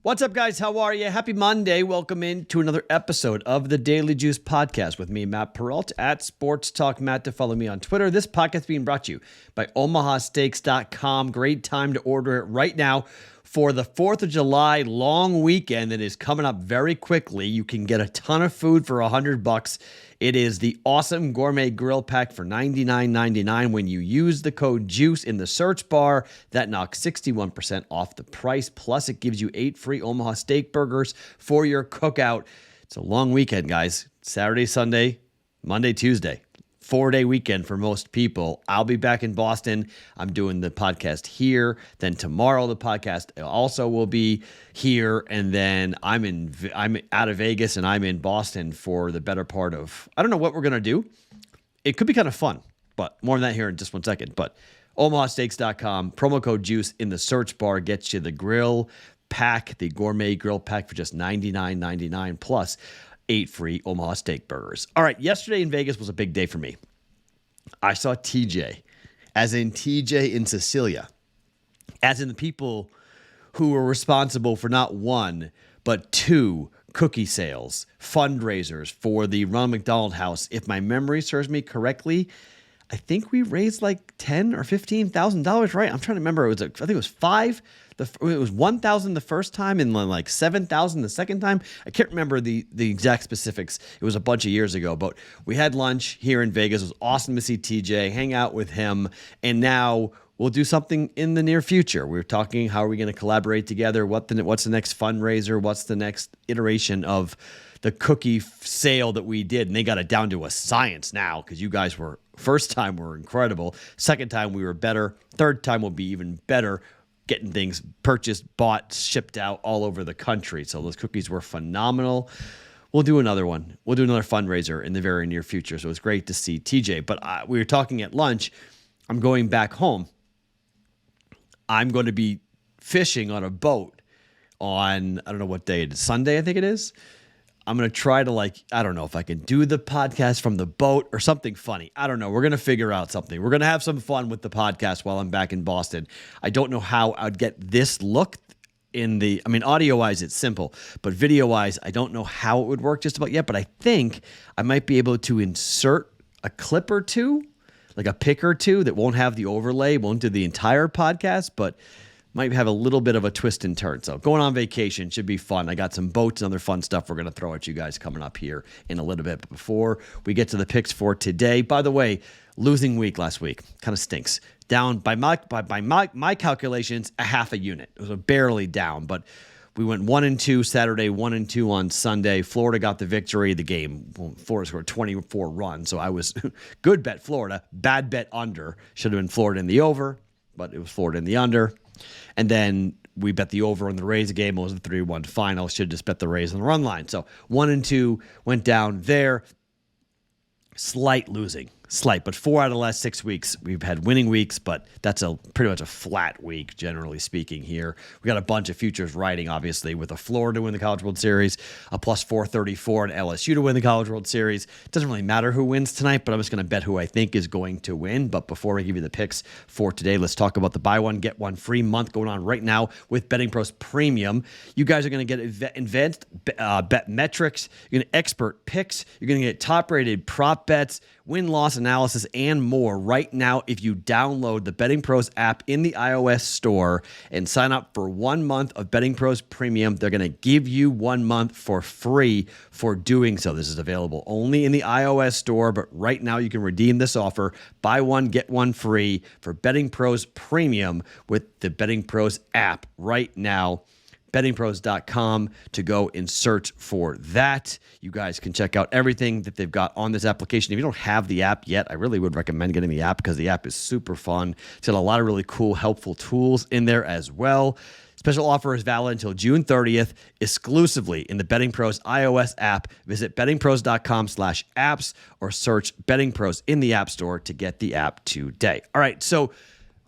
What's up, guys? How are you? Happy Monday. Welcome in to another episode of the Daily Juice Podcast with me, Matt Perrault, at Sports Talk Matt, to follow me on Twitter. This podcast is being brought to you by omahasteaks.com. Great time to order it right now for the 4th of July long weekend that is coming up very quickly. You can get a ton of food for $100. It is the awesome gourmet grill pack for $99.99. When you use the code JUICE in the search bar, that knocks 61% off the price. Plus, it gives you 8 free Omaha steak burgers for your cookout. It's a long weekend, guys. Saturday, Sunday, Monday, Tuesday. 4-day weekend for most people. I'll be back in Boston. I'm doing the podcast here. Then tomorrow the podcast also will be here. And then I'm out of Vegas and I'm in Boston for the better part of, I don't know what we're going to do. It could be kind of fun, but more on that here in just 1 second. But omahasteaks.com, promo code JUICE in the search bar gets you the grill pack, the gourmet grill pack for just $99.99 plus 8 free Omaha steak burgers. All right, yesterday in Vegas was a big day for me. I saw TJ, as in TJ in Cecilia, as in the people who were responsible for not 1, but 2 cookie sales, fundraisers for the Ronald McDonald House. If my memory serves me correctly, I think we raised like $10,000 or $15,000, right? I'm trying to remember. I think it was 5. It was 1,000 the first time and then like 7,000 the second time. I can't remember the exact specifics. It was a bunch of years ago, but we had lunch here in Vegas. It was awesome to see TJ, hang out with him, and now we'll do something in the near future. We were talking, how are we going to collaborate together? What's the next fundraiser? What's the next iteration of the cookie sale that we did? And they got it down to a science now, because you guys were, first time were incredible. Second time we were better. Third time will be even better. Getting things purchased, bought, shipped out all over the country. So those cookies were phenomenal. We'll do another one. We'll do another fundraiser in the very near future. So it was great to see TJ. But we were talking at lunch. I'm going back home. I'm going to be fishing on a boat on, I don't know what day it is, Sunday, I think it is. I'm going to try to I don't know if I can do the podcast from the boat or something funny. I don't know. We're going to figure out something. We're going to have some fun with the podcast while I'm back in Boston. I don't know how I'd get this look audio-wise, it's simple, but video-wise, I don't know how it would work just about yet, but I think I might be able to insert a clip or two, like a pick or two that won't have the overlay, won't do the entire podcast, but might have a little bit of a twist and turn. So going on vacation should be fun. I got some boats and other fun stuff we're going to throw at you guys coming up here in a little bit. But before we get to the picks for today, by the way, losing week last week kind of stinks. Down by my calculations, a half a unit. It was barely down, but we went 1-2 Saturday, 1-2 on Sunday. Florida got the victory. The game, Florida scored 24 runs. So I was good bet Florida, bad bet under. Should have been Florida in the over, but it was Florida in the under. And then we bet the over on the Rays game. It was a 3-1 final. Should just bet the Rays on the run line. So 1-2 went down there. Slight losing. Slight, but 4 out of the last 6 weeks, we've had winning weeks, but that's pretty much a flat week, generally speaking here. We got a bunch of futures riding, obviously, with a Florida to win the College World Series, a plus 434, and LSU to win the College World Series. It doesn't really matter who wins tonight, but I'm just going to bet who I think is going to win. But before I give you the picks for today, let's talk about the buy one, get one free month going on right now with BettingPros Premium. You guys are going to get advanced bet metrics, you're going to expert picks, you're going to get top-rated prop bets, win-loss analysis, and more right now if you download the BettingPros app in the iOS store and sign up for 1 month of BettingPros Premium. They're going to give you 1 month for free for doing so. This is available only in the iOS store, but right now you can redeem this offer. Buy one, get one free for BettingPros Premium with the BettingPros app right now. bettingpros.com to go and search for that. You guys can check out everything that they've got on this application. If you don't have the app yet, I really would recommend getting the app because the app is super fun. It's got a lot of really cool, helpful tools in there as well. Special offer is valid until June 30th, exclusively in the Betting Pros iOS app. Visit bettingpros.com/apps or search Betting Pros in the App Store to get the app today. All right, so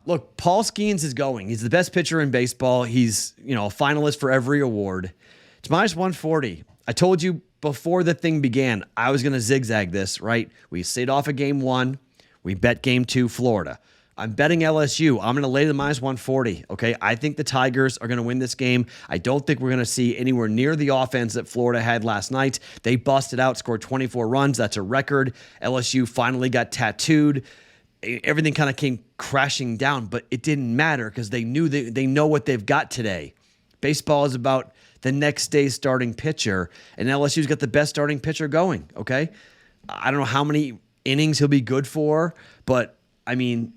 look, Paul Skeens is going. He's the best pitcher in baseball. He's, a finalist for every award. It's minus 140. I told you before the thing began, I was going to zigzag this, right? We stayed off of game 1. We bet game 2, Florida. I'm betting LSU. I'm going to lay the minus 140. Okay. I think the Tigers are going to win this game. I don't think we're going to see anywhere near the offense that Florida had last night. They busted out, scored 24 runs. That's a record. LSU finally got tattooed. Everything kind of came crashing down, but it didn't matter because they knew they know what they've got today. Baseball is about the next day's starting pitcher, and LSU's got the best starting pitcher going. Okay. I don't know how many innings he'll be good for, but I mean,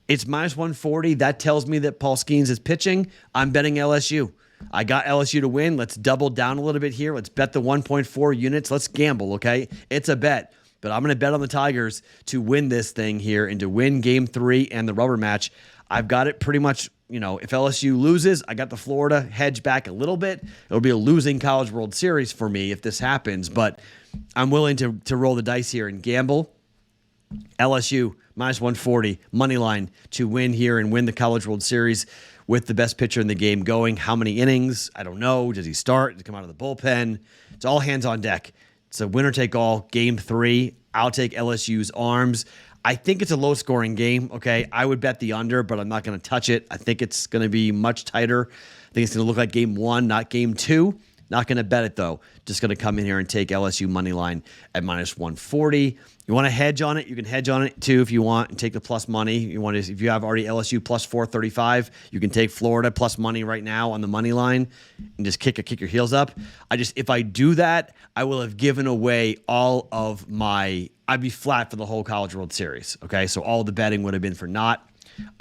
it's minus 140. That tells me that Paul Skeens is pitching. I'm betting LSU. I got LSU to win. Let's double down a little bit here. Let's bet the 1.4 units. Let's gamble, okay? It's a bet, but I'm going to bet on the Tigers to win this thing here and to win Game 3 and the rubber match. I've got it pretty much, if LSU loses, I got the Florida hedge back a little bit. It'll be a losing College World Series for me if this happens, but I'm willing to roll the dice here and gamble. LSU minus 140 money line to win here and win the College World Series with the best pitcher in the game going. How many innings? I don't know. Does he start? Does he come out of the bullpen? It's all hands on deck. It's a winner take all. Game 3. I'll take LSU's arms. I think it's a low scoring game. Okay. I would bet the under, but I'm not going to touch it. I think it's going to be much tighter. I think it's going to look like Game 1, not Game 2. Not going to bet it, though. Just going to come in here and take LSU money line at minus 140. You want to hedge on it? You can hedge on it, too, if you want, and take the plus money. If you have already LSU plus 435, you can take Florida plus money right now on the money line and just kick your heels up. If I do that, I will have given away all of I'd be flat for the whole College World Series, okay? So all the betting would have been for naught.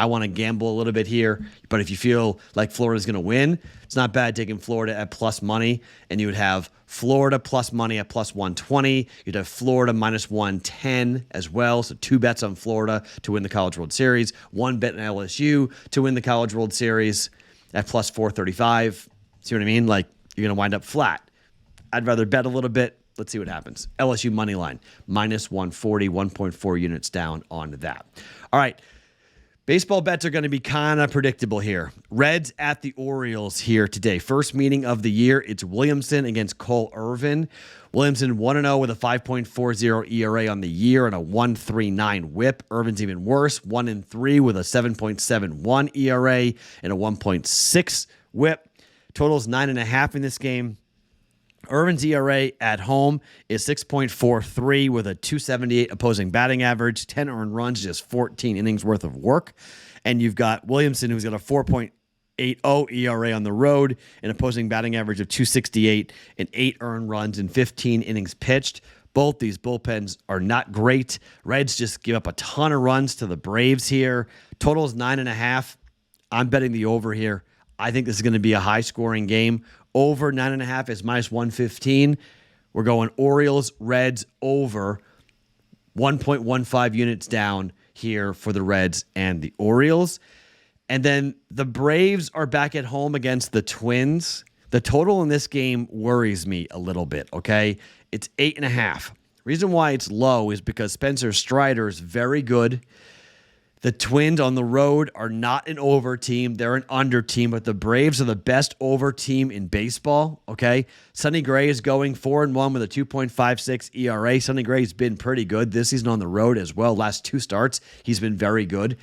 I want to gamble a little bit here, but if you feel like Florida's going to win, it's not bad taking Florida at plus money, and you would have Florida plus money at plus 120. You'd have Florida minus 110 as well, so 2 bets on Florida to win the College World Series, 1 bet on LSU to win the College World Series at plus 435. See what I mean? Like, you're going to wind up flat. I'd rather bet a little bit. Let's see what happens. LSU money line, minus 140, 1.4 units down on that. All right. Baseball bets are going to be kind of predictable here. Reds at the Orioles here today. First meeting of the year. It's Williamson against Cole Irvin. Williamson 1-0 with a 5.40 ERA on the year and a 1.39 whip. Irvin's even worse, 1-3 with a 7.71 ERA and a 1.6 whip. Total's 9.5 in this game. Irvin's ERA at home is 6.43 with a 278 opposing batting average, 10 earned runs, just 14 innings worth of work. And you've got Williamson, who's got a 4.80 ERA on the road, an opposing batting average of 268 and 8 earned runs and 15 innings pitched. Both these bullpens are not great. Reds just give up a ton of runs to the Braves here. Total is 9.5. I'm betting the over here. I think this is going to be a high-scoring game. Over 9.5 is minus 115. We're going Orioles, Reds over 1.15 units down here for the Reds and the Orioles. And then the Braves are back at home against the Twins. The total in this game worries me a little bit, okay? It's 8.5. Reason why it's low is because Spencer Strider is very good. The Twins on the road are not an over team. They're an under team, but the Braves are the best over team in baseball, okay? Sonny Gray is going 4-1 with a 2.56 ERA. Sonny Gray's been pretty good this season on the road as well. Last 2 starts, he's been very good.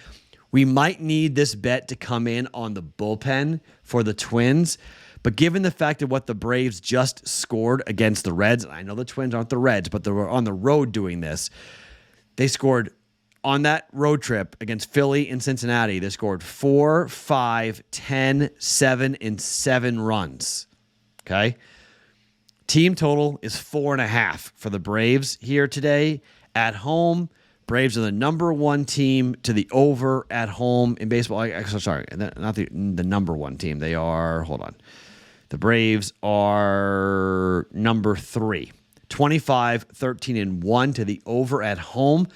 We might need this bet to come in on the bullpen for the Twins, but given the fact of what the Braves just scored against the Reds, and I know the Twins aren't the Reds, but they were on the road doing this, they scored on that road trip against Philly and Cincinnati. They scored 4, 5, 10, 7, and 7 runs. Okay? Team total is 4.5 for the Braves here today. At home, Braves are the number 1 team to the over at home in baseball. Sorry, not the number 1 team. They are, hold on. The Braves are number 3. 25, 13, and 1 to the over at home.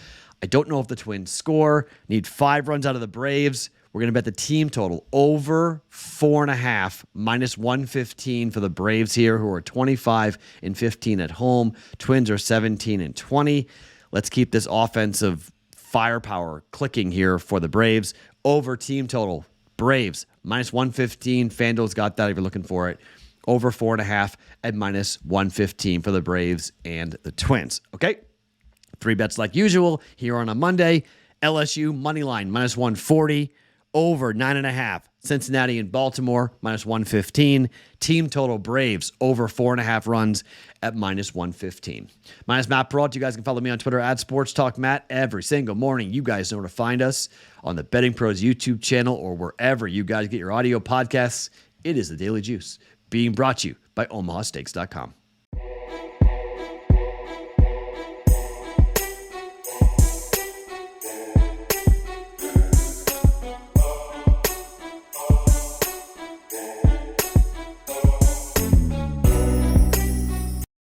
I don't know if the Twins score. Need 5 runs out of the Braves. We're going to bet the team total over 4.5, minus 115 for the Braves here, who are 25 and 15 at home. Twins are 17 and 20. Let's keep this offensive firepower clicking here for the Braves. Over team total, Braves, minus 115. FanDuel's got that if you're looking for it. Over 4.5 at minus 115 for the Braves and the Twins. Okay? 3 bets like usual here on a Monday. LSU, money line, minus 140. Over 9.5. Cincinnati and Baltimore, minus 115. Team total Braves, over 4.5 runs at minus 115. My name is Matt Perrault. You guys can follow me on Twitter at SportsTalkMatt every single morning. You guys know where to find us on the BettingPros YouTube channel or wherever you guys get your audio podcasts. It is the Daily Juice, being brought to you by OmahaSteaks.com.